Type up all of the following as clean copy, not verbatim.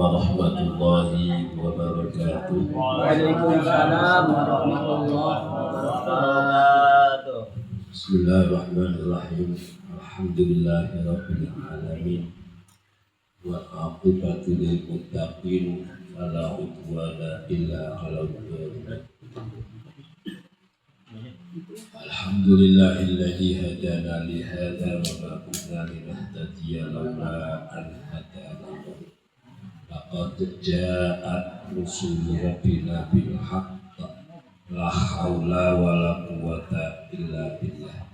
warahmatullahi wabarakatuh. Waalaikumsalam warahmatullahi wabarakatuh. Bismillahirrahmanirrahim. Alhamdulillahirabbil alamin. Wa aqibatu lil muttaqin fala udwana illa 'alal zalimin. Alhamdulillahilladzi hadana li hadza wa ma kunna linahtadiya laula an hadana Allah. Laqad ja'at rusulu rabbina bil haqq la haula wa la quwwata illa billah.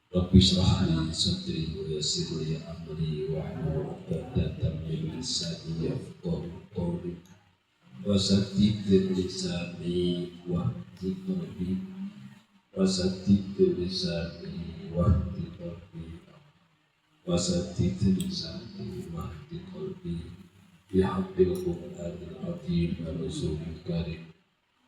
Rabbi shrah li sadri wa yassir li amri wahlul 'uqdatam min lisani yafqahu qawli wa saddid lisani wahdid qalbi wasaddid lisani wahdid qalbi wasaddid lisani wahdid qalbi bihaqqil qur'anil azim wa rasulil karim.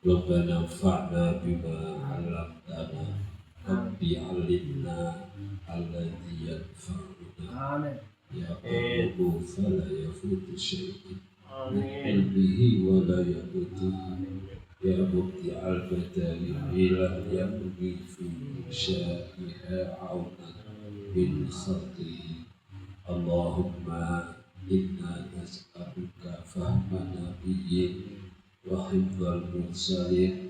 Rabbana anfa'na bima 'allamtana Rabbi 'allimna alladzi yanfa'una ya qulu fala yafutu syai'un min ilmihi wa la yaqutuhu ya mubdi al-badali ila yamri fi sya'iha 'aunan min khalqihi. Allahumma inna nas'aluka fahma nabiyyin wa hifdzal mursalin.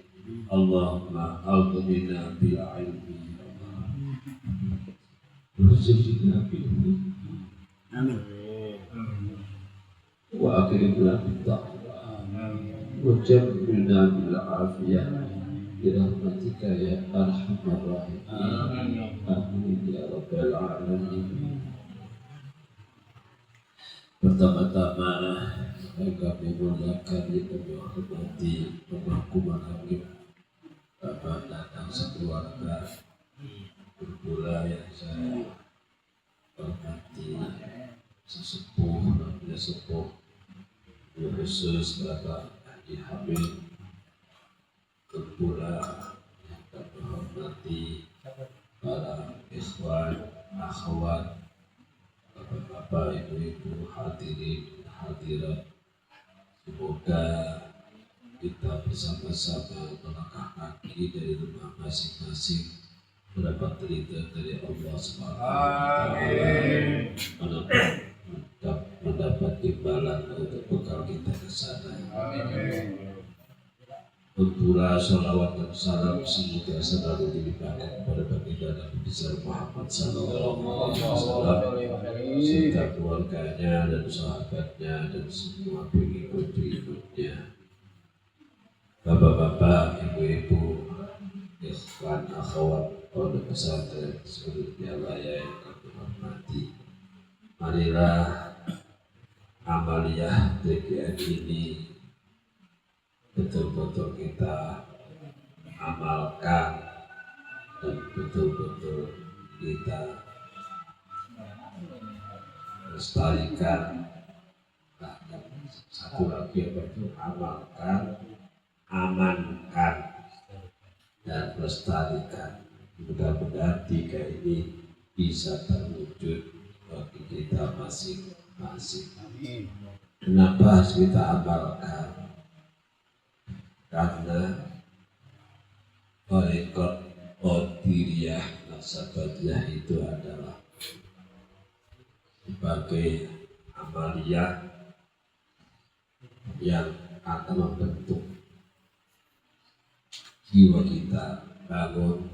Allahumma aghnina bil ilmi warzuqna bil hikmah. Amin. Wa akrimna bit taqwa wa jammilna bil afiyah bi rahmatika ya arhamar rahimin. Amin ya rabbal alamin. Pertama-tama kami muliakan kami hormati Pemangkuman Hakim Bapak datang sekeluarga, pula yang saya hormati sesepuh dan sepuh, khusus Bapak Haji Hamid, pula yang kami hormati para ikhwan, akhwat, bapak-bapak, ibu-ibu, hadirin, hadirat. Semoga kita bersama-sama melangkah kaki dari rumah masing-masing mendapat ridha dari Allah Subhanahu wa Ta'ala, mendapat imbalan untuk bekal kita ke sana. Pula sholawat dan salam semoga selalu dilimpahkan kepada baginda Nabi besar Muhammad sallallahu alaihi wasallam serta keluarganya dan sahabatnya dan semua pengikut-pengikutnya. Bapak-bapak, ibu-ibu, ikhwan, akhwat, pondok pesantren seluruhnya layak yang kami hormati. Marilah amaliyah TGN ini betul-betul kita amalkan dan betul-betul kita lestarikan. Bahkan satu lagi itu amalkan, amankan dan lestarikan. Mudah-mudahan tiga ini bisa terwujud bagi kita masing-masing. Kenapa harus kita amalkan? Karena Tarekat Qadiriyah Naksabandiyah itu adalah sebagai amaliyah yang akan membentuk jiwa kita bangun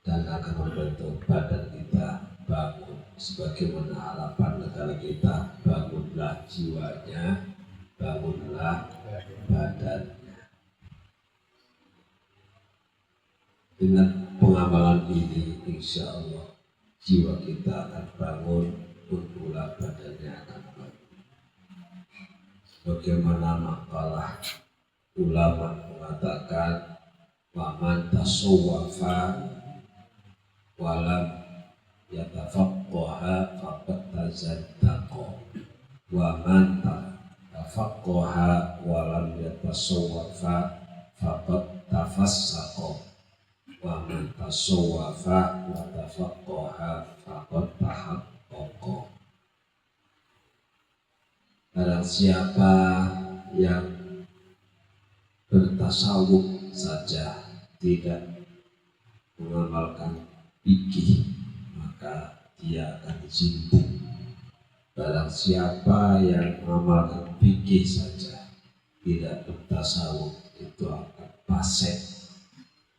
dan akan membentuk badan kita bangun. Sebagaimana harapan negara kita, bangunlah jiwanya, bangunlah badan. Dengan pengamalan ini, insya Allah jiwa kita akan bangun, pula badannya akan bangun. Bagaimana makalah ulama mengatakan, waman tasawwafa walam yatafaqqaha faqad tazaddaqa, waman tafaqqaha walam yatasawwafa faqad tafassaqa, wa man tasawwafa wa tafaqqaha faqad tahaqqaqa. Barang siapa yang bertasawuf saja tidak mengamalkan fikih, maka dia akan zindik. Barang siapa yang mengamalkan fikih saja tidak bertasawuf, itu akan fasik.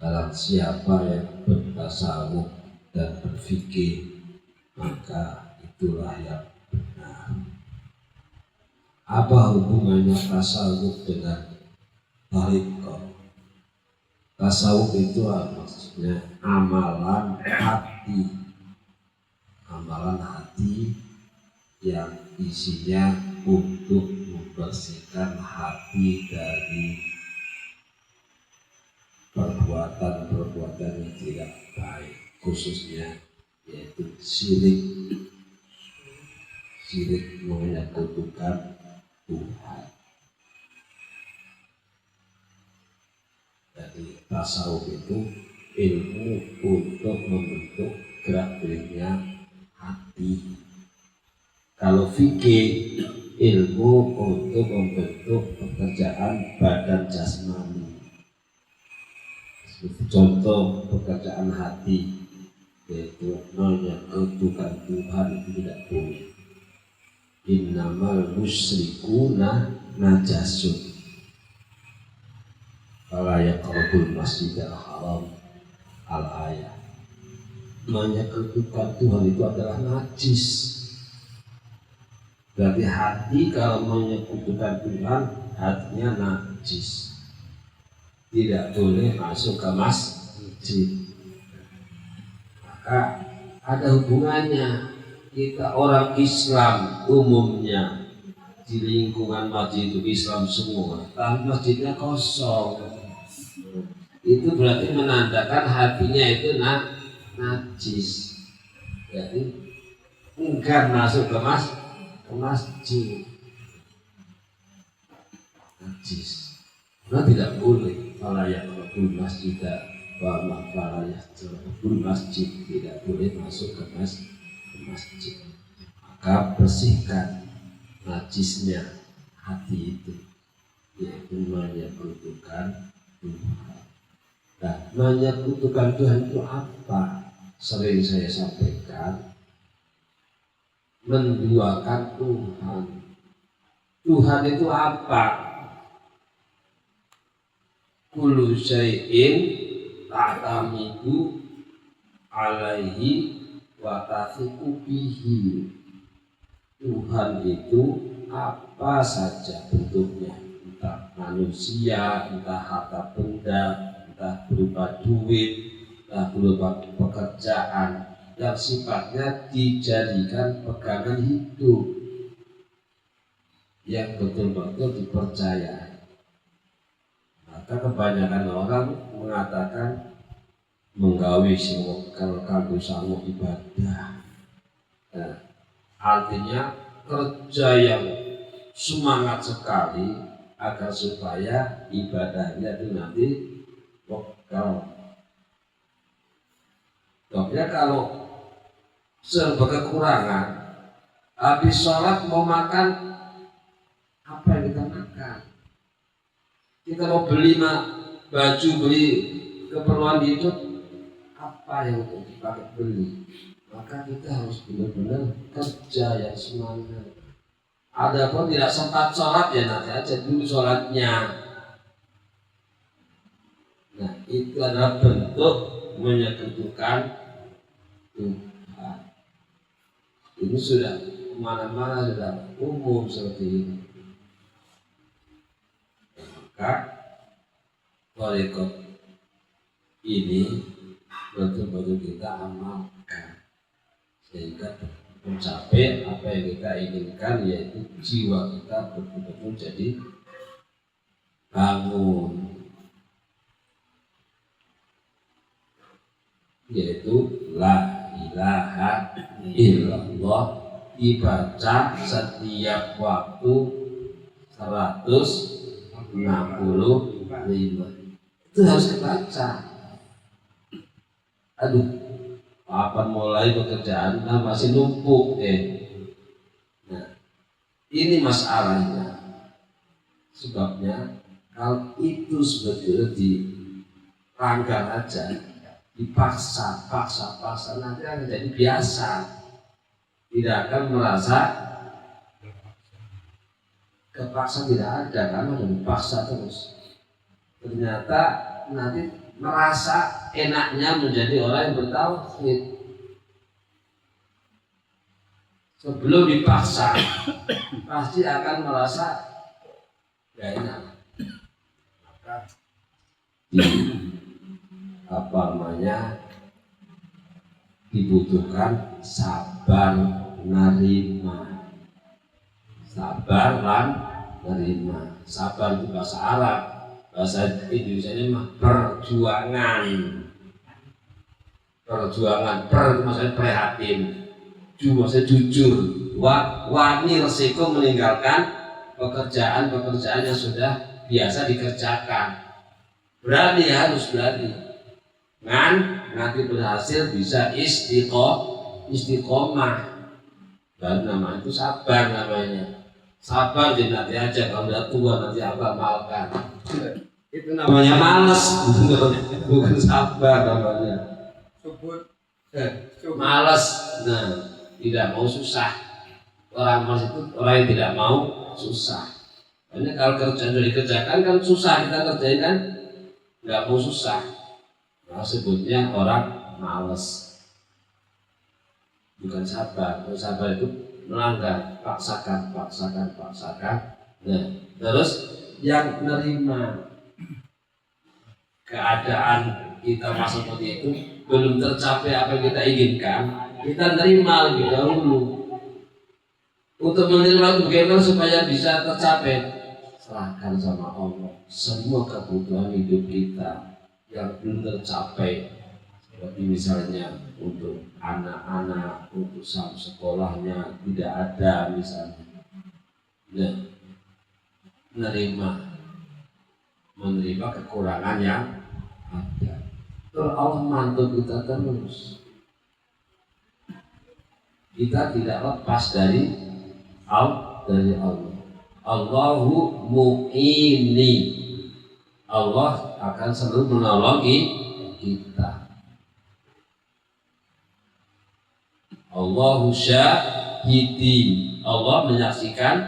Barang siapa yang bertasawuf dan berfikih, maka itulah yang benar. Apa hubungannya tasawuf dengan thariqah? Tasawuf itu maksudnya amalan hati. Amalan hati yang isinya untuk membersihkan hati dari perbuatan-perbuatan yang tidak baik, khususnya yaitu syirik menyekutukan Tuhan. Jadi tasawuf itu ilmu untuk membentuk gerak-geriknya hati. Kalau fikih, ilmu untuk membentuk pekerjaan badan jasmani. Contoh pekerjaan hati, yaitu menyekutukan Tuhan, itu tidak boleh. Innamal musyrikuna najasun fala yaqrabul masjidal haram al-ayat. Menyekutukan Tuhan itu adalah najis. Berarti hati kalau menyekutukan Tuhan, hatinya najis, tidak boleh masuk ke masjid. Maka ada hubungannya. Kita orang Islam umumnya di lingkungan masjid itu Islam semua, tapi masjidnya kosong. Itu berarti menandakan hatinya itu najis. Jadi enggan masuk ke masjid, najis. Nah, tidak boleh falayaqrabul masjidah wa ma falayaqrabul masjid, tidak boleh masuk ke masjid. Maka bersihkan najisnya hati itu, yaitu menyekutukan Tuhan. Nah, menyekutukan Tuhan itu apa? Sering saya sampaikan, menduakan Tuhan. Tuhan itu apa? Kullu syai'in ta'tamidu alaihi wa tathiqu bihi. Tuhan itu apa saja bentuknya, entah manusia, entah harta benda, entah berupa duit, entah berupa pekerjaan, yang sifatnya dijadikan pegangan hidup, yang betul-betul dipercaya. Maka kebanyakan orang mengatakan menggawi sing kalau kanggo sangu ibadah. Nah, artinya kerja yang semangat sekali agar supaya ibadahnya itu nanti bekal. Pokoknya kalau serba kekurangan, habis sholat mau makan, apa yang kita makan? Kita mau beli baju, beli keperluan hidup, apa yang untuk dipakai beli? Maka kita harus benar-benar kerja yang semangat. Adapun tidak sempat sholat, ya nanti aja dulu sholatnya. Nah, itu adalah bentuk menyekutukan Tuhan. Ini sudah kemana-mana, sudah umum seperti ini. Maka thariqah ini betul-betul kita amalkan sehingga mencapai apa yang kita inginkan, yaitu jiwa kita betul-betul jadi bangun, yaitu la ilaha illallah dibaca setiap waktu 165. Itu harus dibaca. Aduh, kapan mulai pekerjaan masih numpuk . Nah, Ini masalahnya. Sebabnya kalau itu sebetulnya dilanggar aja, dipaksa nanti akan jadi biasa, tidak akan merasa kepaksa, tidak ada karena udah dipaksa terus. Ternyata nanti merasa enaknya menjadi orang yang bertauhid. Sebelum dipaksa pasti akan merasa gak enak. Maka dibutuhkan sabar nerima. Sabar dan nerima. Sabar itu bahasa Arab, bahasa Indonesia mah perjuangan. Perjuangan, per itu maksudnya prihatin, maksudnya jujur, wani resiko meninggalkan pekerjaan yang sudah biasa dikerjakan. Berani, harus berani. Nanti berhasil bisa istiqomah. Dan nama itu sabar namanya. Sabar jadi nanti aja, kalau udah tua nanti apa amalkan. Itu namanya males, bukan sabar namanya. Males, nah tidak mau susah. Orang males itu orang yang tidak mau susah. Karena kalau kerjaan sudah dikerjakan kan susah, kita kerjain kan nggak mau susah. Nah, sebutnya orang males, bukan sabar. Kalau sabar itu melanggar, paksakan. Nah, terus yang menerima keadaan kita masuk seperti itu, belum tercapai apa yang kita inginkan, kita terima lebih dahulu. Untuk menerima itu bagaimana supaya bisa tercapai? Serahkan sama Allah semua kebutuhan hidup kita yang belum tercapai, seperti misalnya untuk anak-anak, untuk sekolahnya tidak ada misalnya. Nah, menerima kekurangan yang ada. Terus Allah mantu kita terus. Kita tidak lepas dari Allah. Allahu mu'ini. Allah akan selalu menolong kita. Allahu syahidi. Allah menyaksikan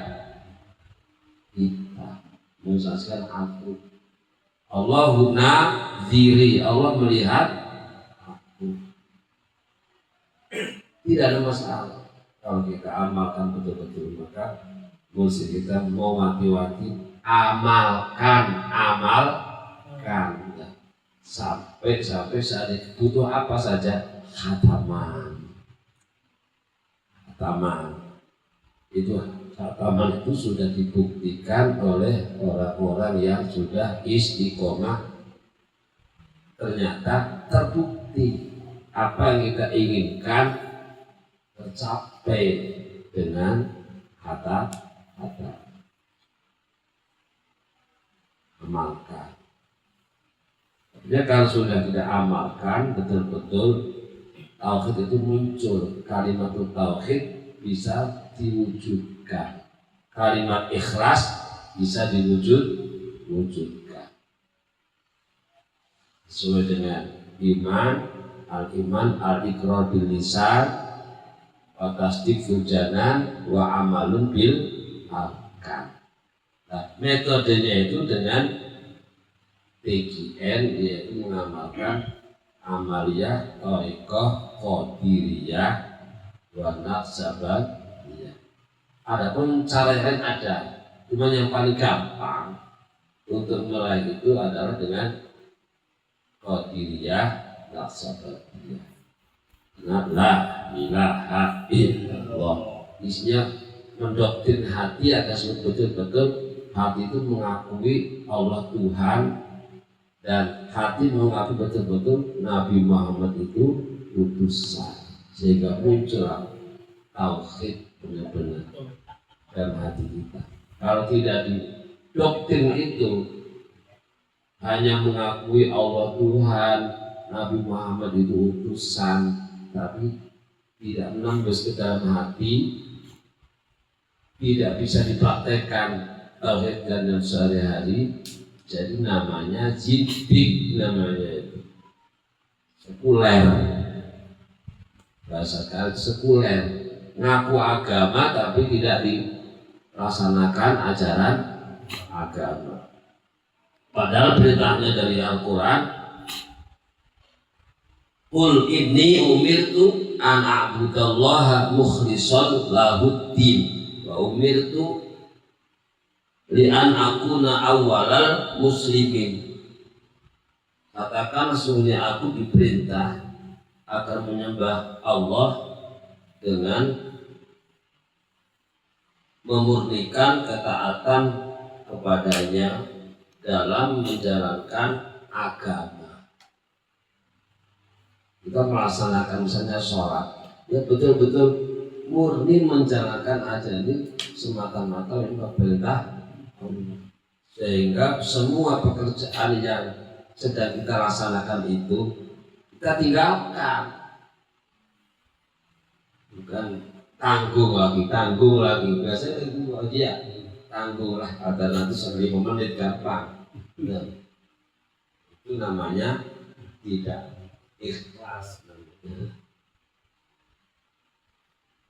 kita, menyaksikan aku. Allahu nadhiri. Allah melihat aku. Tidak ada masalah kalau kita amalkan betul-betul. Maka mesti kita mau mati-mati amalkan ya. Sampai saat butuh apa saja khataman itu. Khataman itu sudah dibuktikan oleh orang-orang yang sudah istiqomah. Ternyata terbukti apa yang kita inginkan tercapai dengan kata amalkan. Jadi kalau sudah tidak amalkan betul-betul, tauhid itu muncul. Kalimat tauhid bisa diwujudkan. Kalimat ikhlas bisa diwujudkan. Sesuai dengan iman, al-iqrar bil lisan, wa tasdiq fil janan, wa amalun bil arkan. Nah, metodenya itu dengan PGN, yaitu mengamalkan amaliyah, thariqah, qadiriyah, wa naqsabandiyah. Adapun cara yang lain ada, cuma yang paling gampang untuk meraih itu adalah dengan qadiriyah, naqsabandiyah. La ilaha illallah. Isinya mendoktrin hati agar betul-betul hati itu mengakui Allah Tuhan, dan hati mengakui betul-betul Nabi Muhammad itu utusan, sehingga muncul tauhid benar-benar dalam hati kita. Kalau tidak didoktrin itu, hanya mengakui Allah Tuhan, Nabi Muhammad itu utusan, tapi tidak menembus ke dalam hati, tidak bisa dipraktekkan tauhid dan sehari-hari, jadi namanya jindik, namanya itu sekuler, bahasa kali sekuler, ngaku agama tapi tidak dilaksanakan ajaran agama. Padahal perintahnya dari Al-Quran, Qul inni umirtu an a'budallaha mukhlishan lahuddin wa umirtu li an akuna awwalal muslimin. Katakan sesungguhnya aku diperintah agar menyembah Allah dengan memurnikan ketaatan kepadanya dalam menjalankan agama. Kita melaksanakan misalnya sholat, ya betul-betul murni menjalankan ajaran ini semata-mata untuk perintah Allah. Sehingga semua pekerjaan yang sedang kita laksanakan itu kita tinggalkan, bukan tanggung lagi. Biasanya itu aja tanggung lah, ada nanti 5 menit gampang. Nah, itu namanya tidak ikhlas.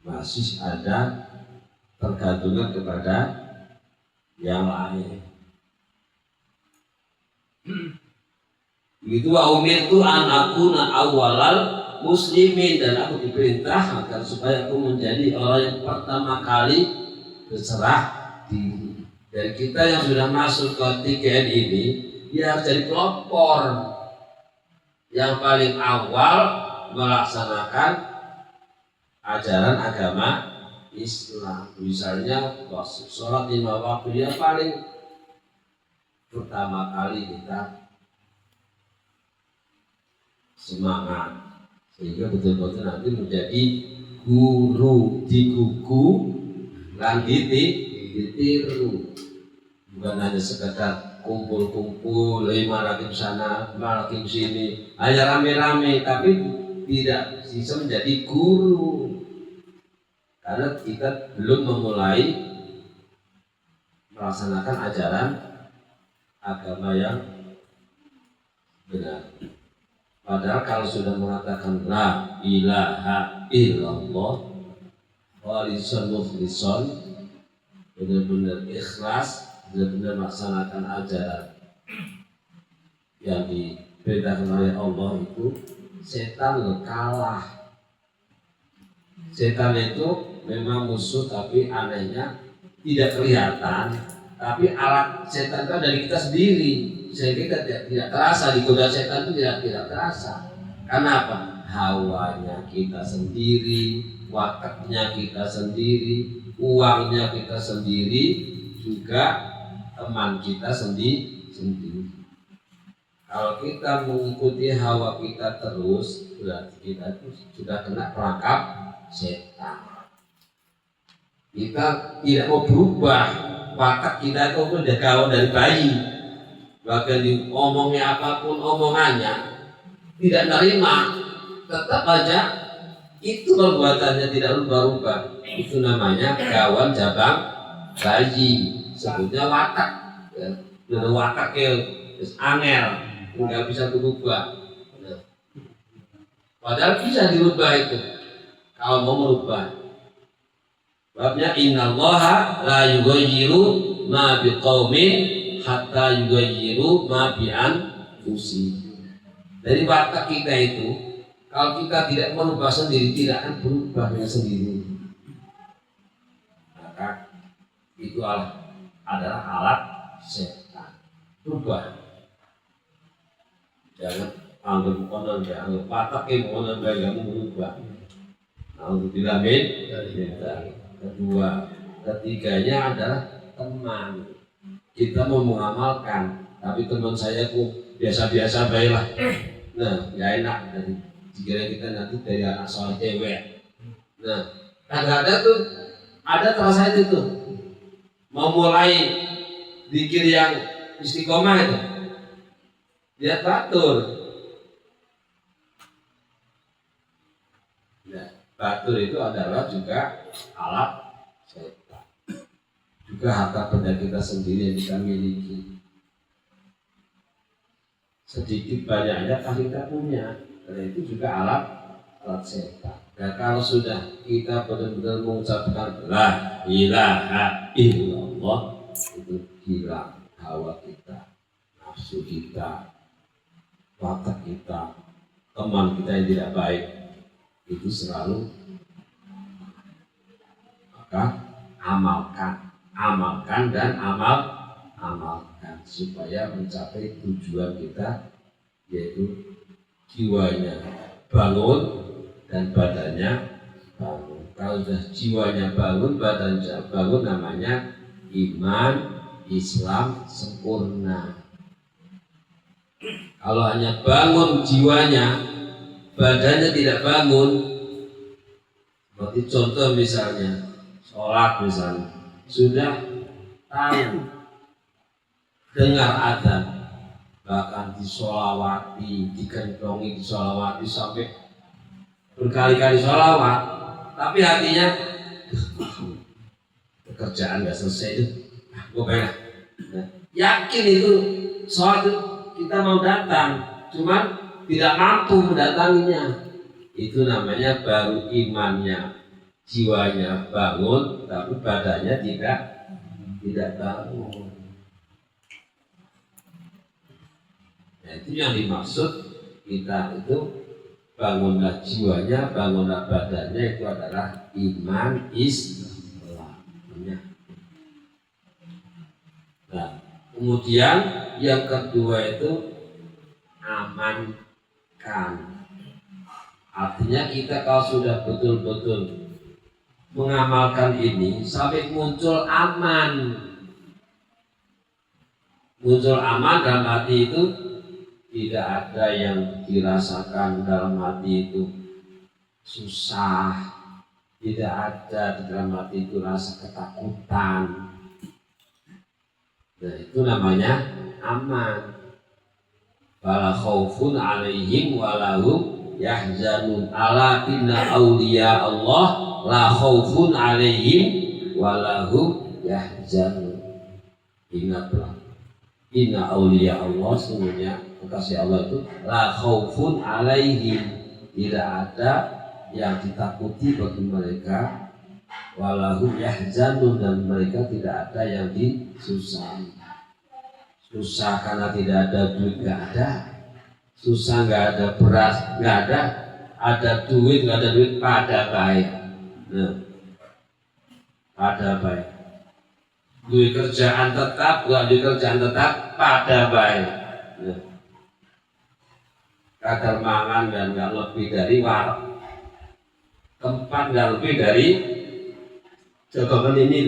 Masih ada tergantungan kepada yang lain. Begitu wa umirtu an akuna awwalal muslimin, dan aku diperintah agar supaya aku menjadi orang yang pertama kali berserah diri. Dan kita yang sudah masuk ke TKN ini, ya harus jadi pelopor yang paling awal melaksanakan ajaran agama Islam. Misalnya sholat 5 waktu, ya paling pertama kali kita semangat sehingga betul-betul nanti menjadi guru digugu lan ditiru, bukan hanya sekedar kumpul-kumpul 5 lagi di sana 5 lagi di sini hanya rame-rame, tapi tidak bisa menjadi guru karena kita belum memulai melaksanakan ajaran agama yang benar. Padahal kalau sudah mengatakan la ilaha illallah khalisan mukhlisan, benar-benar ikhlas, benar-benar melaksanakan ajaran yang diperintahkan oleh Allah, itu setan kalah. Setan itu memang musuh, tapi anehnya tidak kelihatan, tapi alat setan itu dari kita sendiri, sehingga kita tidak terasa digoda setan itu tidak terasa. Karena apa? Hawanya kita sendiri, wataknya kita sendiri, uangnya kita sendiri, juga teman kita sendiri. Kalau kita mengikuti hawa kita terus, berarti kita itu sudah kena perangkap setan. Kita tidak mau berubah, watak kita itu udah kawan dari bayi. Bahkan diomongnya apapun omongannya tidak nerima, tetap aja itu perbuatannya tidak rubah-rubah. Itu namanya kawan jabang bayi, sebutnya watak. Ya, watak yang angel, nggak bisa berubah. Nah, padahal bisa dirubah itu kalau mau merubah. Babnya innallaha la yughayyiru ma biqaumin hatta yughayyiru ma bi anfusihim. Dari watak kita itu, kalau kita tidak merubah sendiri, tidak akan berubah dengan sendiri. Maka itu adalah alat setan. Rubah. Jangan anggap konon, anggap watak yang konon kamu berubah. Alhamdulillah min. Kedua, ketiganya adalah teman. Kita mau mengamalkan, tapi teman saya kok biasa-biasa baiklah. Nah, nggak enak. Jadi dikira kita nanti dari anak soal cewek. Nah, kadang-kadang tuh ada terasa itu tuh mau mulai zikir yang istiqomah itu, dia batur. Nah, batur itu adalah juga alat setan. juga harta benda kita sendiri yang kita miliki. Sedikit banyaknya pasti kita punya, karena itu juga alat setan. Dan kalau sudah kita benar-benar mengucapkan la ilaha illallah, itu hilang hawa kita, nafsu kita, watak kita, teman kita yang tidak baik itu selalu. Maka amalkan dan amalkan supaya mencapai tujuan kita, yaitu jiwanya bangun dan badannya bangun. Kalau sudah jiwanya bangun, badannya bangun, namanya iman Islam sempurna. Kalau hanya bangun jiwanya, badannya tidak bangun, seperti contoh misalnya sholat misalnya, sudah tahu dengar adzan, bahkan disolawati, dikentongi disolawati sampai berkali-kali sholawat, tapi hatinya pekerjaan nggak selesai itu, gue pengen. Nah, yakin itu sholat itu kita mau datang, cuman tidak mampu mendatanginya. Itu namanya baru imannya, jiwanya bangun, tapi badannya tidak bangun. Nah, itu yang dimaksud kita itu. Bangunlah jiwanya, bangunlah badannya, itu adalah iman Islam. Nah, kemudian yang kedua itu amankan. Artinya kita kalau sudah betul-betul mengamalkan ini sampai muncul aman. Muncul aman dalam hati itu tidak ada yang dirasakan dalam hati itu susah, tidak ada di dalam hati itu rasa ketakutan. Nah, itu namanya aman. Wala khaufun alaihim walahum yahzanun. Ala inna awliya Allah la khaufun alaihim walahum yahzanun. Ingatlah, inna awliya Allah, semuanya kekasih Allah itu la khaufun alaihim, tidak ada yang ditakuti bagi mereka, walahum yahzanun, dan mereka tidak ada yang disusahi. Susah karena tidak ada duit, nggak ada. Susah nggak ada beras, nggak ada. Ada duit, nggak ada duit, pada baik. Nah, pada baik. Duit kerjaan tetap, nggak duit kerjaan tetap, pada baik. Nah, kadar mangan dan nggak lebih dari warung, tempat nggak lebih dari jagoan ini.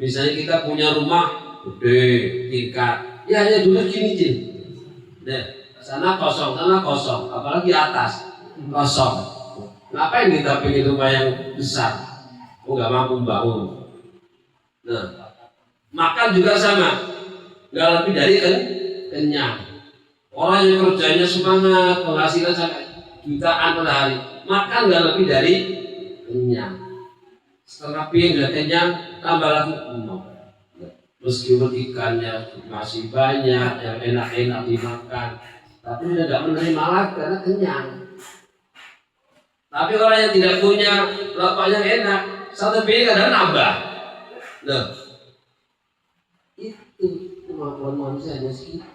Misalnya kita punya rumah gede tingkat, ya hanya dulu gini. Nah, sana kosong, apalagi atas kosong. Ngapain kita pengen rumah yang besar? Oh, nggak mampu bangun. Nah, makan juga sama, nggak lebih dari kenyang. Orang yang kerjanya semangat, penghasilan sampai jutaan per hari, makan nggak lebih dari kenyang. Setengah piring sudah kenyang, tambah lagi meskipun ikannya masih banyak, yang enak-enak dimakan, tapi sudah tidak menerima lagi karena kenyang. Tapi orang yang tidak punya lauk yang enak, satu piring kadang nambah. Nah, itu kemampuan manusia hanya segitu.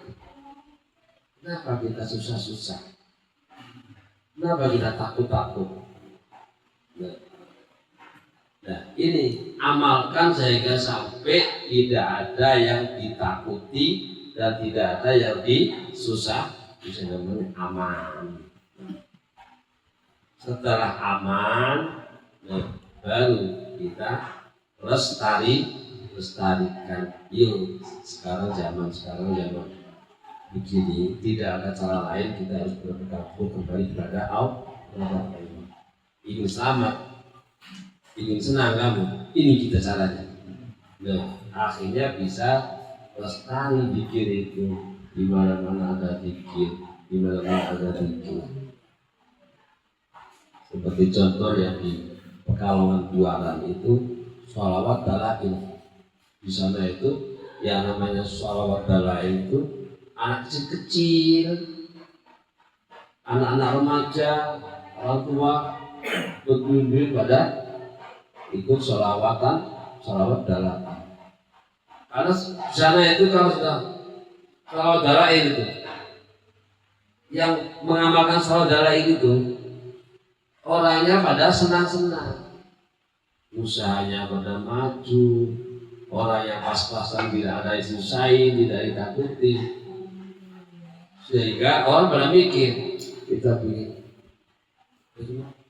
Kenapa kita susah-susah? Kenapa kita takut-takut? Nah, ini amalkan sehingga sampai tidak ada yang ditakuti dan tidak ada yang disusah, bisa namanya aman. Setelah aman, nah, baru kita lestarikan. Yuk, sekarang zaman begini, tidak ada cara lain, kita harus berpegang kembali kepada Allah. Ingin selamat, ingin senang kamu, ini kita caranya. Nah, akhirnya bisa lestari zikir itu, di mana-mana ada zikir, di mana-mana ada zikir. Seperti contoh yang di Pekalongan Buaran itu, sholawat dalail. Di sana itu yang namanya sholawat dalail itu anak kecil-kecil, anak-anak remaja, orang tua berkunjung pada ikut sholawat dalail. Karena di sana itu kalau sudah sholawat dalail itu, yang mengamalkan sholawat dalail itu orangnya pada senang-senang, usahanya pada maju, orang yang pas-pasan tidak ada disusahin, tidak ditakuti, sehingga orang pada mikir kita ingin,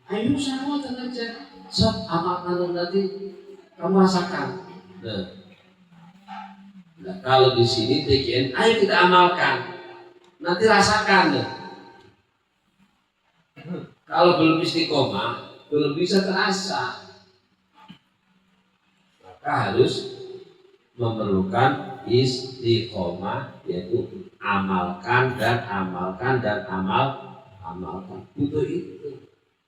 ayo sholawatan aja, sob amalkan nanti kamu rasakan. Nah, kalau di sini TKN, ayo kita amalkan, nanti rasakan. Kalau belum istiqomah, belum bisa terasa, maka harus memerlukan istiqomah, yaitu amalkan dan amalkan dan amalkan. Butuh itu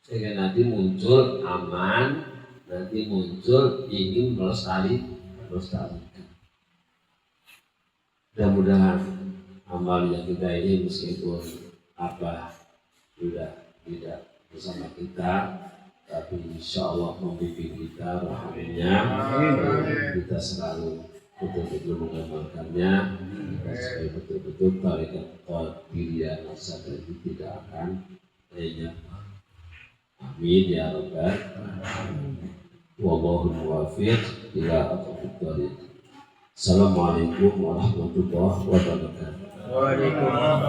sehingga nanti muncul aman, nanti muncul ingin melestarikan. Mudah-mudahan amal yang kita ini meskipun sudah tidak bersama kita, tapi insya Allah membimbing kita rahmatnya, kita selalu betul-betul mengamalkannya, supaya betul-betul tarikat qadiriyah nasabah itu tidak akan lenyap. Amin ya rabbal alamin. Wallahu muwaffiq ila aqwamit thoriq. Assalamualaikum warahmatullahi wabarakatuh. Waalaikumsalam.